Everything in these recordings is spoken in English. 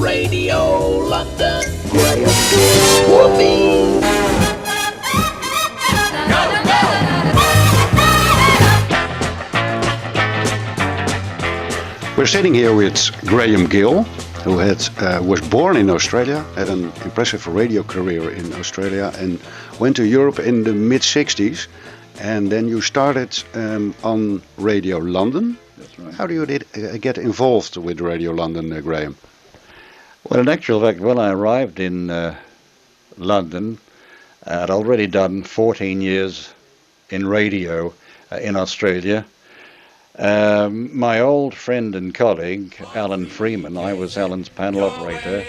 Radio London. Graham Gill. Whoopee. We're sitting here with Graham Gill, who was born in Australia, had an impressive radio career in Australia, and went to Europe in the mid-60s. And then you started on Radio London. That's right. How do you get involved with Radio London, Graham? Well, in actual fact, when I arrived in London, I'd already done 14 years in radio in Australia. My old friend and colleague, Alan Freeman, I was Alan's panel operator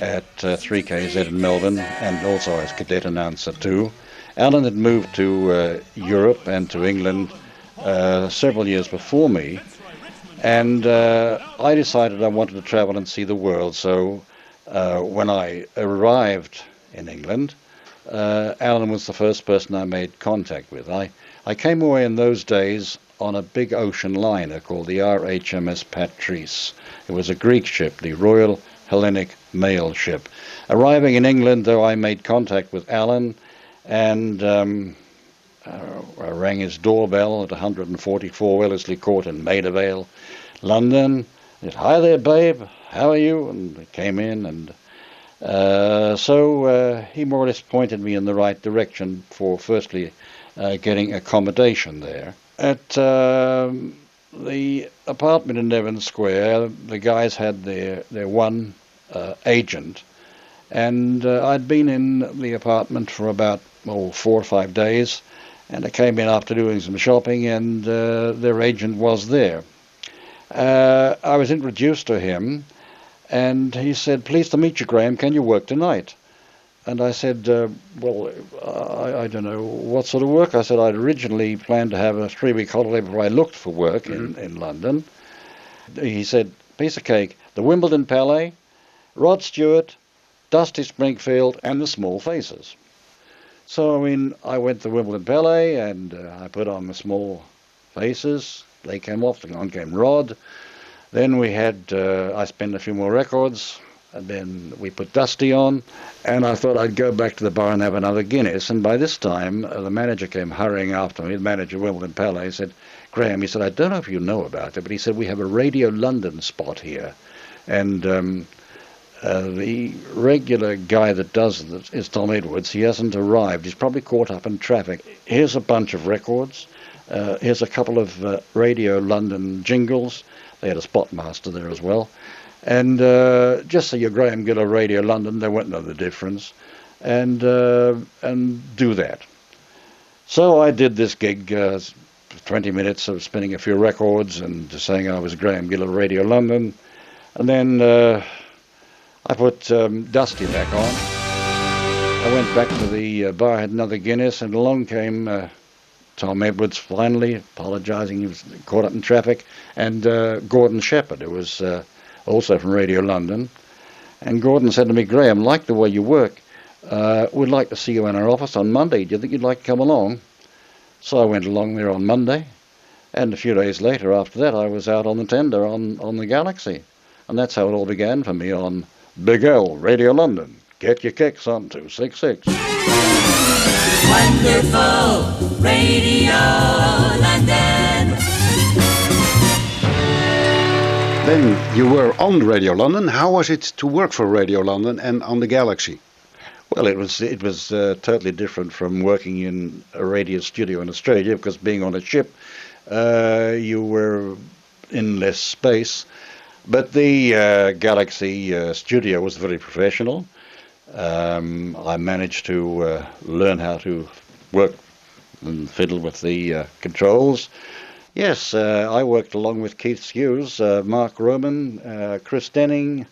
at 3KZ in Melbourne, and also as cadet announcer too. Alan had moved to Europe and to England several years before me, and I decided I wanted to travel and see the world. So when I arrived in England, Alan was the first person I made contact with. I came away in those days on a big ocean liner called the RHMS Patrice. It was a Greek ship, the Royal Hellenic Mail ship. Arriving in England, though, I made contact with Alan, and I rang his doorbell at 144 Wellesley Court in Maida Vale, London. I said, "Hi there, babe, how are you?" And he came in, and so he more or less pointed me in the right direction for firstly getting accommodation there. At the apartment in Devon Square, the guys had their one agent, and I'd been in the apartment for about 4 or 5 days, and I came in after doing some shopping, and their agent was there. I was introduced to him, and he said, "Pleased to meet you, Graham, can you work tonight?" And I said, well, I don't know what sort of work. I said I'd originally planned to have a 3-week holiday before I looked for work in London. He said, "Piece of cake, the Wimbledon Palais, Rod Stewart, Dusty Springfield, and the Small Faces." So, I mean, I went to Wimbledon Palais, and I put on the Small Faces. They came off, on came Rod. Then we had, I spent a few more records. And then we put Dusty on, and I thought I'd go back to the bar and have another Guinness. And by this time, the manager came hurrying after me, the manager of Wimbledon Palais. He said, "Graham," he said, "I don't know if you know about it, but he said, we have a Radio London spot here. And the regular guy that does it is Tom Edwards. He hasn't arrived. He's probably caught up in traffic. Here's a bunch of records. Here's a couple of Radio London jingles." They had a spot master there as well. And just so you're Graham Gill of Radio London, they won't know the difference, and do that. So I did this gig, 20 minutes of spinning a few records and saying I was Graham Gill of Radio London, and then I put Dusty back on. I went back to the bar, had another Guinness, and along came Tom Edwards finally, apologising, he was caught up in traffic, and Gordon Shepherd, who was also from Radio London. And Gordon said to me, "Graham, like the way you work, we'd like to see you in our office on Monday. Do you think you'd like to come along?" So I went along there on Monday, and a few days later after that I was out on the tender on the Galaxy. And that's how it all began for me on Big L, Radio London. Get your kicks on 266. Wonderful Radio London. Then you were on Radio London. How was it to work for Radio London and on the Galaxy? Well, it was totally different from working in a radio studio in Australia, because being on a ship, you were in less space. But the Galaxy studio was very professional. I managed to learn how to work and fiddle with the controls. Yes, I worked along with Keith Hughes, Mark Roman, Chris Denning,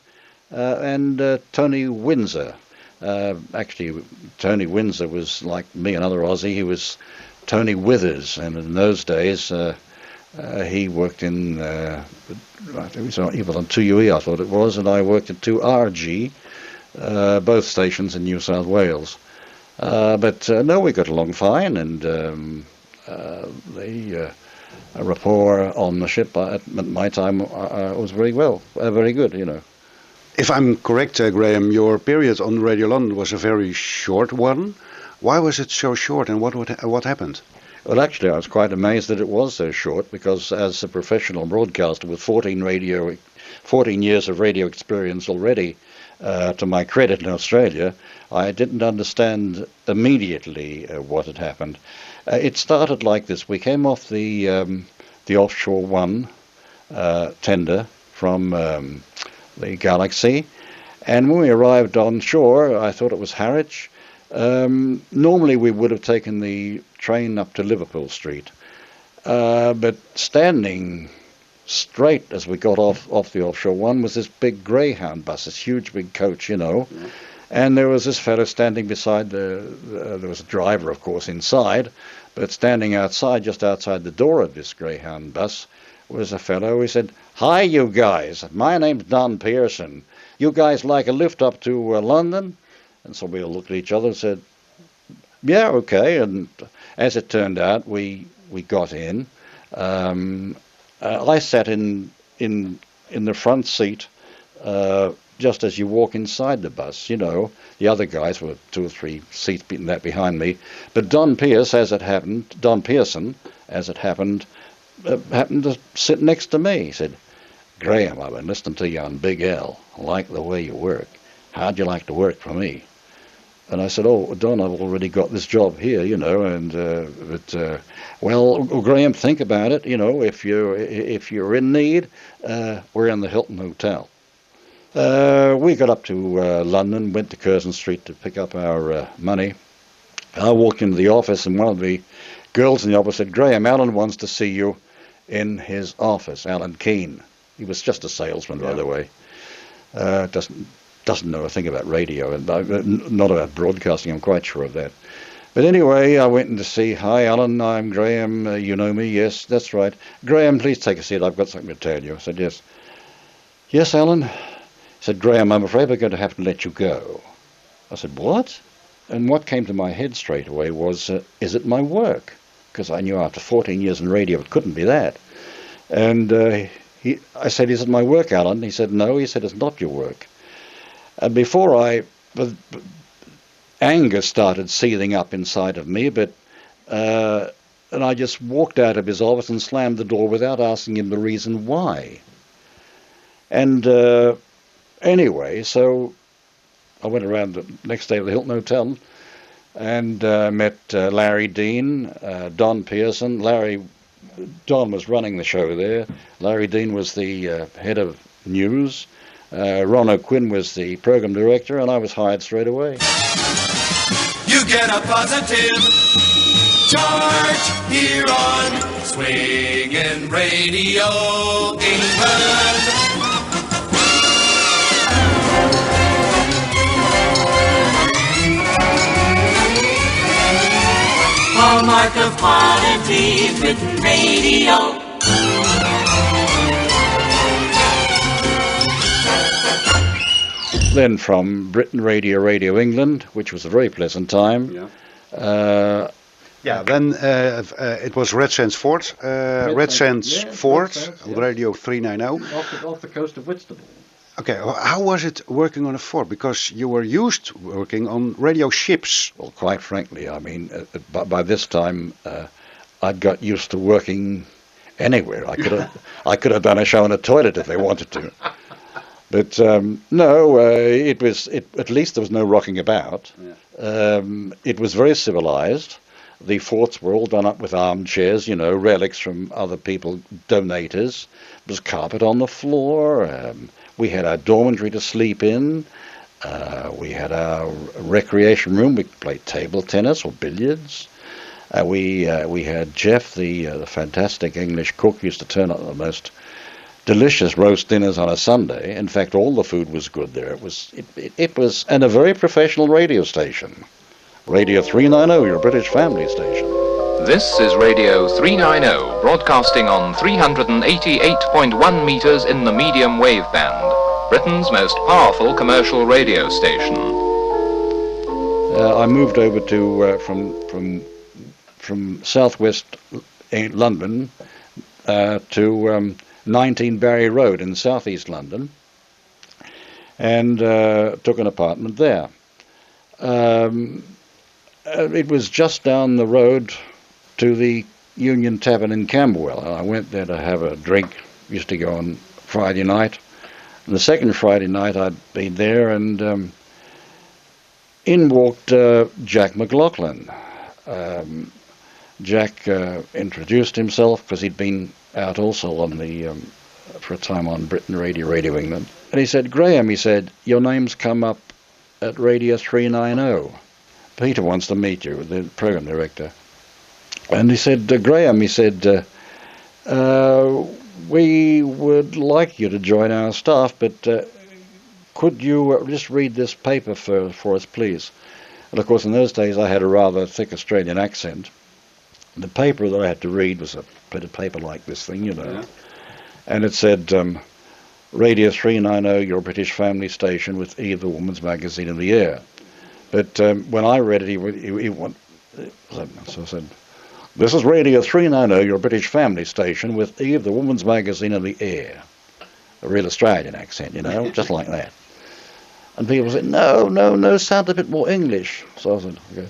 and Tony Windsor. Actually, Tony Windsor was like me, another Aussie. He was Tony Withers, and in those days he worked in, he was on 2UE, I thought it was, and I worked at 2RG, both stations in New South Wales. But no, we got along fine, and the rapport on the ship at my time was very good, you know. If I'm correct, Graham, your period on Radio London was a very short one. Why was it so short, and what happened? Well, actually, I was quite amazed that it was so short, because as a professional broadcaster with 14 years of radio experience already, to my credit in Australia, I didn't understand immediately what had happened. It started like this. We came off the Offshore One tender from the Galaxy, and when we arrived on shore, I thought it was Harwich. Normally we would have taken the train up to Liverpool Street, but standing straight as we got off the Offshore One was this big Greyhound bus, this huge big coach, you know. Yeah. And there was this fellow standing beside there was a driver, of course, inside, but standing outside, just outside the door of this Greyhound bus, was a fellow who said, "Hi, you guys, my name's Don Pearson. You guys like a lift up to London?" And so we all looked at each other and said, "Yeah, okay." And as it turned out, we got in. I sat in the front seat, just as you walk inside the bus. You know, the other guys were 2 or 3 seats behind me. But Don Pearson, as it happened, happened to sit next to me. He said, "Graham, I've been listening to you on Big L. I like the way you work. How'd you like to work for me?" And I said, "Oh, Don, I've already got this job here, you know, and well, Graham, think about it. You know, if you're in need, we're in the Hilton Hotel." We got up to London, went to Curzon Street to pick up our money. I walked into the office, and one of the girls in the office said, "Graham, Alan wants to see you in his office." Alan Keane. He was just a salesman, by the way. Doesn't know a thing about radio, and not about broadcasting, I'm quite sure of that. But anyway, I went in to see, "Hi, Alan, I'm Graham. You know me?" "Yes, that's right." "Graham, please take a seat. I've got something to tell you." I said, "Yes." "Yes, Alan?" He said, "Graham, I'm afraid we're going to have to let you go." I said, "What?" And what came to my head straight away was, is it my work? Because I knew after 14 years in radio it couldn't be that. And I said, "Is it my work, Alan?" He said, "No." He said, "It's not your work." And before anger started seething up inside of me, and I just walked out of his office and slammed the door without asking him the reason why. And anyway, so I went around the next day to the Hilton Hotel and met Larry Dean, Don Pearson. Don was running the show there. Larry Dean was the head of news. Ron O'Quinn was the program director, and I was hired straight away. You get a positive charge here on Swingin' Radio England. Hallmark of quality written radio. Then from Britain Radio England, which was a very pleasant time. Yeah. Then it was Red Sands Fort, Red Sands Fort, Radio 390. Off the coast of Whitstable. Okay, how was it working on a fort? Because you were used to working on radio ships. Well, quite frankly, I mean, by this time, I'd got used to working anywhere. I could have done a show in a toilet if they wanted to. But no, at least there was no rocking about. Yeah. It was very civilized. The forts were all done up with armchairs, you know, relics from other people, donators. There was carpet on the floor. We had our dormitory to sleep in. We had our recreation room. We played table tennis or billiards. We had Jeff, the fantastic English cook, used to turn up the most delicious roast dinners on a Sunday. In fact, all the food was good there. It was and a very professional radio station. Radio 390, your British family station. This is Radio 390, broadcasting on 388.1 meters in the medium wave band, Britain's most powerful commercial radio station. I moved over to from southwest London to 19 Barry Road in southeast London, and took an apartment there. It was just down the road to the Union Tavern in Camberwell, and I went there to have a drink. Used to go on Friday night. And the second Friday night I'd been there, and in walked Jack McLaughlin. Jack introduced himself because he'd been out also on the for a time on Britain Radio England. And he said, "Graham," he said, "your name's come up at Radio 390. Peter wants to meet you," the program director. And he said, "Graham," he said, "we would like you to join our staff, but could you just read this paper for us, please?" And of course, in those days, I had a rather thick Australian accent. The paper that I had to read was a bit of paper like this thing, you know. Yeah. And it said, Radio 390, your British family station, with Eve, the woman's magazine, in the air. But when I read it, he went, so I said, "This is Radio 390, your British family station, with Eve, the woman's magazine, in the air." A real Australian accent, you know, just like that. And people said, no, sound a bit more English. So I said, okay.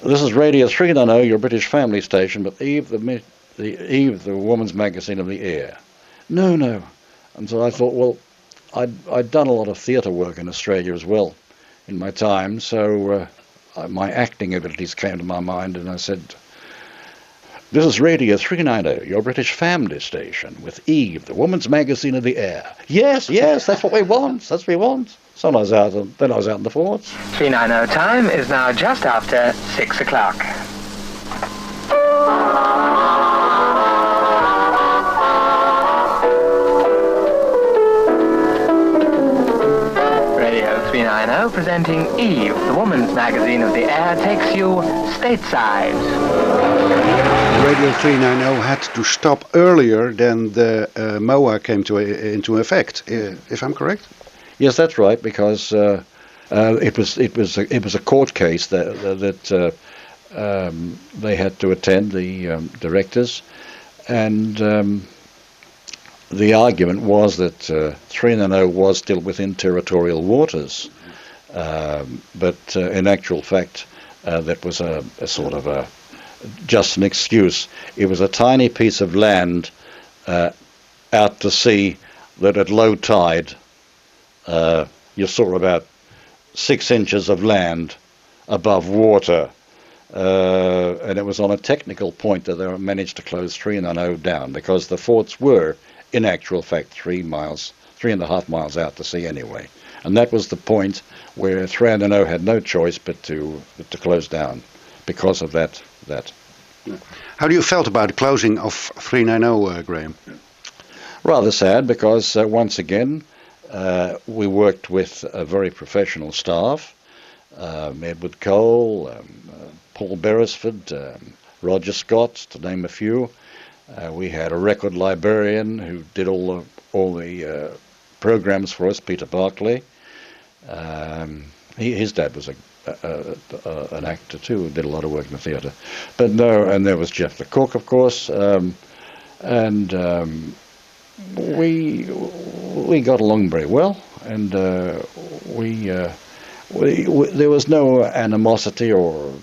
"This is Radio 390, your British family station, with Eve, the woman's magazine, in the air." No. And so I thought, well, I'd done a lot of theatre work in Australia as well in my time, so my acting abilities came to my mind, and I said, "This is Radio 390, your British family station, with Eve, the woman's magazine, in the air." Yes, that's what we want. That's what we want. So then I was out in the forts. 390 time is now just after 6 o'clock. Radio 390 presenting Eve, the woman's magazine of the air, takes you stateside. Radio 390 had to stop earlier than the MOA came into effect, if I'm correct? Yes, that's right, because it was a court case that they had to attend, the directors, and the argument was that 390 was still within territorial waters, but in actual fact that was a sort of just an excuse. It was a tiny piece of land out to sea that at low tide you saw about 6 inches of land above water, and it was on a technical point that they managed to close 390 down, because the forts were in actual fact 3.5 miles out to sea anyway, and that was the point where 390 had no choice but to close down because of that. How do you felt about the closing of 390, Graham? Rather sad, because once again we worked with a very professional staff, Edward Cole, Paul Beresford, Roger Scott, to name a few. We had a record librarian who did all the programs for us, Peter Barclay. His dad was an actor too, who did a lot of work in the theatre. But no, and there was Jeff the cook, of course, and we got along very well, and there was no animosity or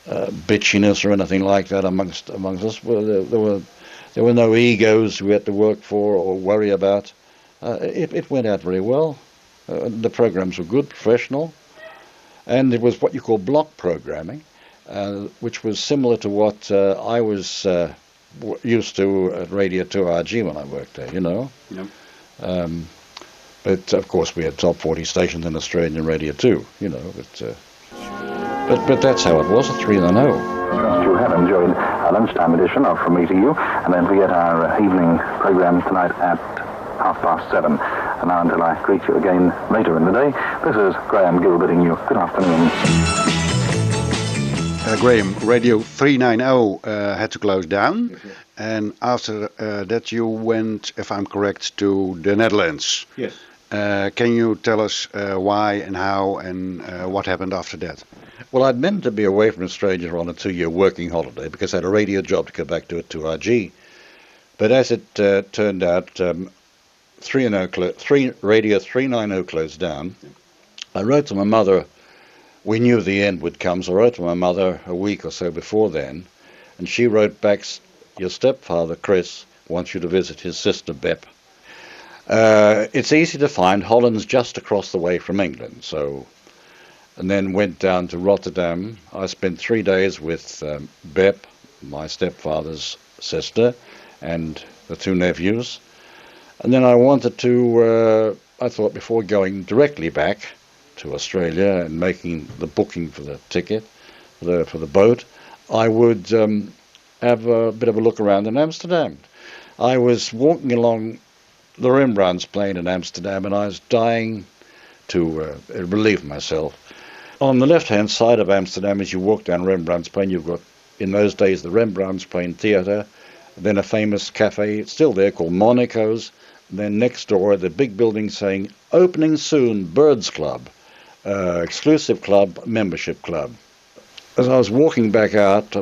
bitchiness or anything like that amongst us. There were no egos we had to work for or worry about. It went out very well. The programs were good, professional, and it was what you call block programming, which was similar to what I was used to at Radio 2RG when I worked there, you know. Yep. But of course we had top 40 stations in Australian Radio too, you know. But that's how it was at 390. Trust you have enjoyed our lunchtime edition of From Me to You, and don't forget our evening program tonight at 7:30. And now until I greet you again later in the day, this is Graham Gill bidding you good afternoon. Graham, Radio 390 had to close down, and after that you went, if I'm correct, to the Netherlands. Yes. Can you tell us why and how and what happened after that? Well, I'd meant to be away from Australia on a 2-year working holiday because I had a radio job to go back to at 2RG. But as it turned out, Radio 390 closed down, I wrote to my mother. We knew the end would come, so I wrote to my mother a week or so before then, and she wrote back, "Your stepfather, Chris, wants you to visit his sister, Bep. It's easy to find. Holland's just across the way from England." So, and then went down to Rotterdam. I spent 3 days with Bep, my stepfather's sister, and the 2 nephews. And then I wanted to, I thought before going directly back to Australia and making the booking for the ticket, for the boat, I would have a bit of a look around in Amsterdam. I was walking along the Rembrandtsplein in Amsterdam, and I was dying to relieve myself. On the left-hand side of Amsterdam, as you walk down Rembrandtsplein, you've got, in those days, the Rembrandtsplein Theatre, then a famous cafe, it's still there, called Monaco's. Then next door, the big building saying, "Opening soon, Birds Club, exclusive club, membership club." As I was walking back out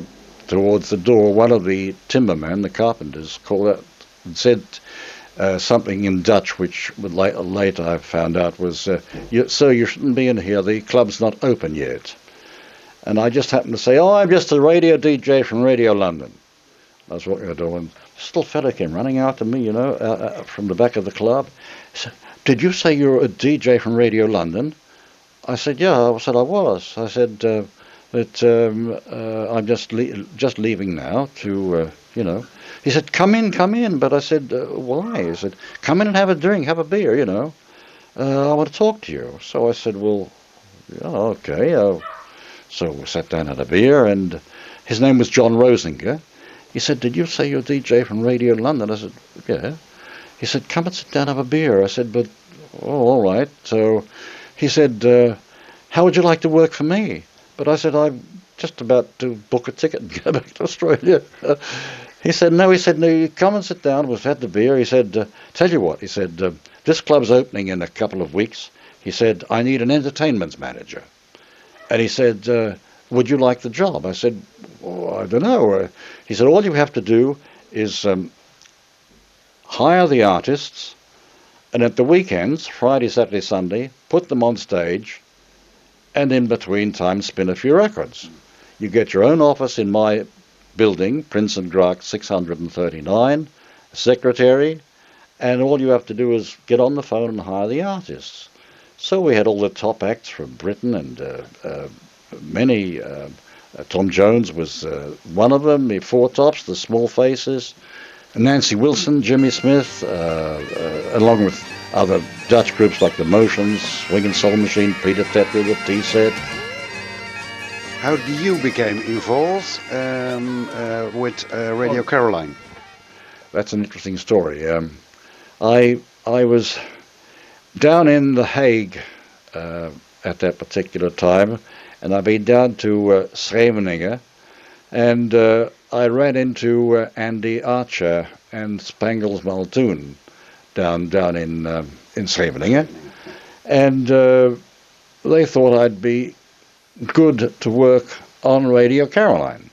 towards the door, one of the timbermen, the carpenters, called out and said something in Dutch, which later I found out was, "Sir, you shouldn't be in here, the club's not open yet." And I just happened to say, "Oh, I'm just a radio DJ from Radio London." I was walking out the door, and this little fellow came running out to me, from the back of the club. He said, "Did you say you're a DJ from Radio London?" I said, "Yeah." I said, "I was." I said that I'm just leaving now to, He said, come in. But I said, "Why?" He said, "Come in and have a drink, have a beer, I want to talk to you." So I said, "Well, yeah, okay." So we sat down, had a beer, and his name was John Rosinger. He said, "Did you say you're DJ from Radio London?" I said, "Yeah." He said, "Come and sit down, have a beer." I said, "But, all right." So he said, "How would you like to work for me?" But I said, "I'm just about to book a ticket and go back to Australia." He said, "No." He said, "No, you come and sit down. We've had the beer." He said, "Tell you what," he said, "this club's opening in a couple of weeks." He said, "I need an entertainment manager." And he said, "Would you like the job?" I said, "Oh, I don't know." He said, "All you have to do is hire the artists, and at the weekends, Friday, Saturday, Sunday, put them on stage, and in between time spin a few records. You get your own office in my building, Prince and Gracht 639, a secretary, and all you have to do is get on the phone and hire the artists." So we had all the top acts from Britain, and many. Tom Jones was one of them, the Four Tops, the Small Faces, Nancy Wilson, Jimmy Smith, along with other Dutch groups like the Motions, Swing and Soul Machine, Peter Tetra, the T-Set. How did you become involved with Radio Caroline? That's an interesting story. I was down in The Hague at that particular time, and I've been down to Scheveningen, and I ran into Andy Archer and Spangles Muldoon down in Scheveningen, and they thought I'd be good to work on Radio Caroline.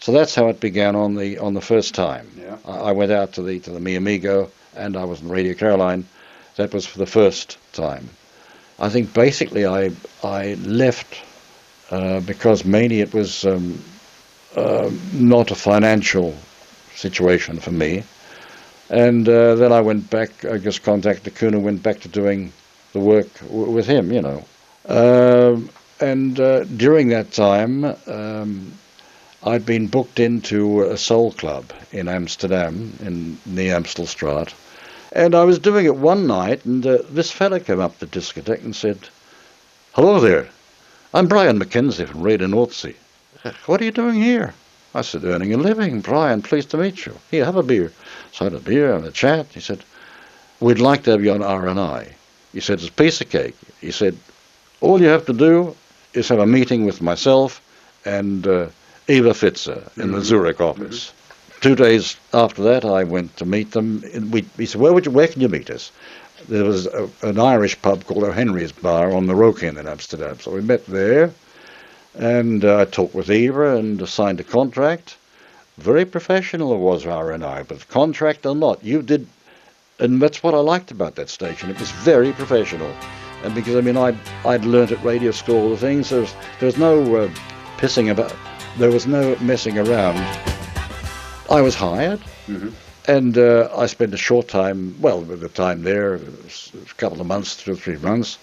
So that's how it began on the first time. Yeah. I went out to the Mi Amigo, and I was on Radio Caroline. That was for the first time. I think basically I left because mainly it was not a financial situation for me. And then I went back, I just contacted Kuhn and went back to doing the work with him, And during that time, I'd been booked into a soul club in Amsterdam, in the Amstelstraat. And I was doing it one night, and this fella came up the discotheque and said, "Hello there, I'm Brian Mackenzie from Radio Nordsee. What are you doing here?" I said, "Earning a living, Brian, pleased to meet you. Here, have a beer." So I had a beer and a chat. He said, "We'd like to have you on R&I. He said, "It's a piece of cake." He said, "All you have to do is have a meeting with myself and Eva Fitzer in the Zurich office." 2 days after that, I went to meet them. He said, where can you meet us?" There was an Irish pub called O'Henry's Bar on the Rokin in Amsterdam. So we met there, and I talked with Eva and signed a contract. Very professional it was, R&I, but contract or not, you did And that's what I liked about that station. It was very professional. And because, I mean, I'd learnt at radio school all the things. There was no pissing about. There was no messing around. I was hired, and I spent a short time, well, the time there, it was a couple of months, 2 or 3 months.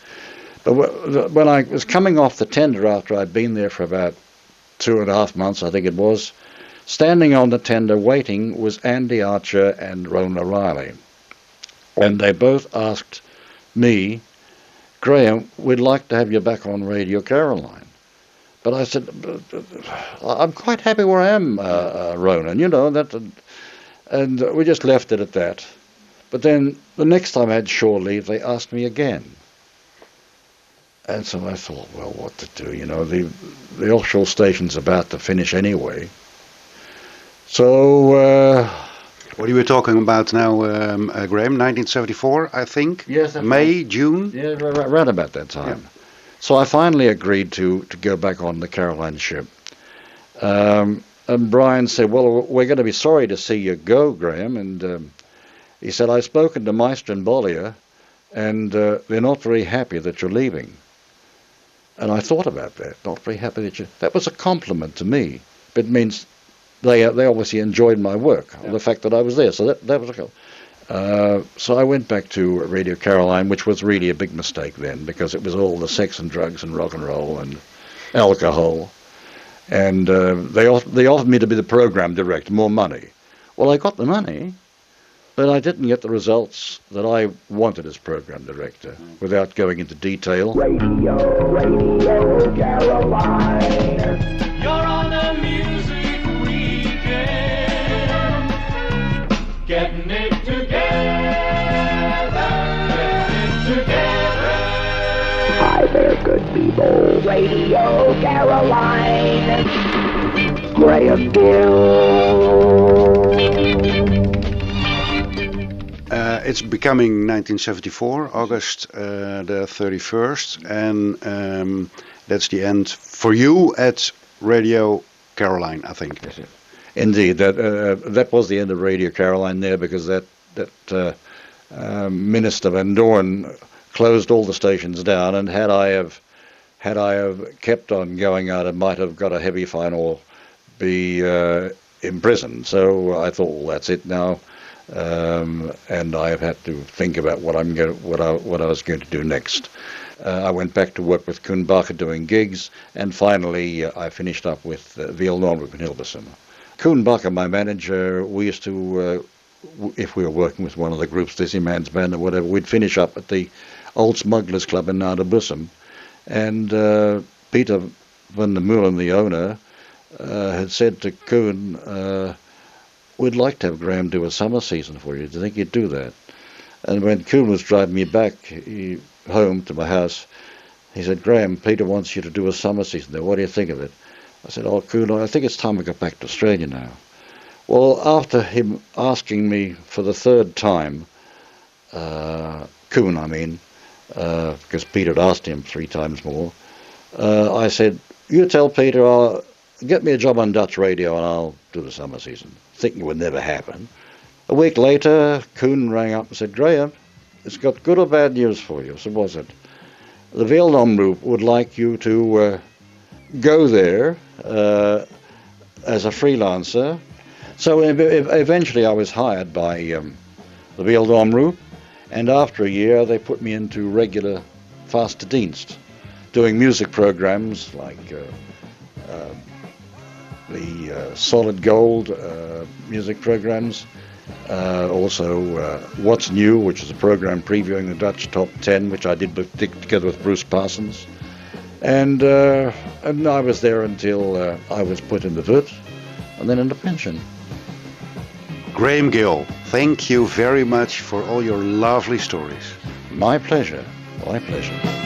But when I was coming off the tender after I'd been there for about 2.5 months, I think it was, standing on the tender waiting was Andy Archer and Rona Riley. And they both asked me, Graham, we'd like to have you back on Radio Caroline. But I said, I'm quite happy where I am, Ronan, you know, that, and we just left it at that. But then the next time I had shore leave, they asked me again. And so I thought, well, what to do, you know, the offshore station's about to finish anyway. So... what are you talking about now, Graham? 1974, I think? Yes. May, June? Yeah, right about that time. Yeah. So I finally agreed to go back on the Caroline ship. And Brian said, well, we're going to be sorry to see you go, Graham. And he said, I've spoken to Meister and Bollier, and they're not very happy that you're leaving. And I thought about that, not very happy that you... That was a compliment to me. It means they obviously enjoyed my work, the fact that I was there. So that was a compliment. So I went back to Radio Caroline, which was really a big mistake then, because it was all the sex and drugs and rock and roll and alcohol. And they offered me to be the program director, more money. Well, I got the money, but I didn't get the results that I wanted as program director, without going into detail. Radio Caroline. You're on the music weekend. Getting it Hi there, good people. Radio Caroline. Graham Gill. It's becoming 1974, August the 31st, and that's the end for you at Radio Caroline, I think. Indeed, that was the end of Radio Caroline there, because that Minister Van Doorn closed all the stations down, and had I have kept on going out, I might have got a heavy fine or be imprisoned. So I thought, well, that's it now, and I have had to think about what I was going to do next. I went back to work with Koen Bakker doing gigs, and finally I finished up with Veel Nornroep in Hilversum. Koen Bakker, my manager, we used to, if we were working with one of the groups, Dizzy Man's Band or whatever, we'd finish up at the Old Smugglers Club in Naarden-Bussum, and Peter van der Meulen, the owner, had said to Koen, we'd like to have Graham do a summer season for you. Do you think you'd do that? And when Koen was driving me back home to my house, he said, Graham, Peter wants you to do a summer season there. What do you think of it? I said, oh, Koen, I think it's time I got back to Australia now. Well, after him asking me for the third time, Koen, I mean, because Peter had asked him 3 times more, I said, you tell Peter, I'll get me a job on Dutch radio and I'll do the summer season, thinking it would never happen. A week later, Koen rang up and said, Graham, it's got good or bad news for you. So was it? The Veel Nornroep would like you to go there as a freelancer. So eventually I was hired by the Veel Nornroep, and after a year they put me into regular vaste dienst, doing music programs like the Solid Gold music programs, also What's New, which is a program previewing the Dutch Top 10, which I did together with Bruce Parsons, and I was there until I was put in the VUT and then into pension. Graham Gill, thank you very much for all your lovely stories. My pleasure. My pleasure.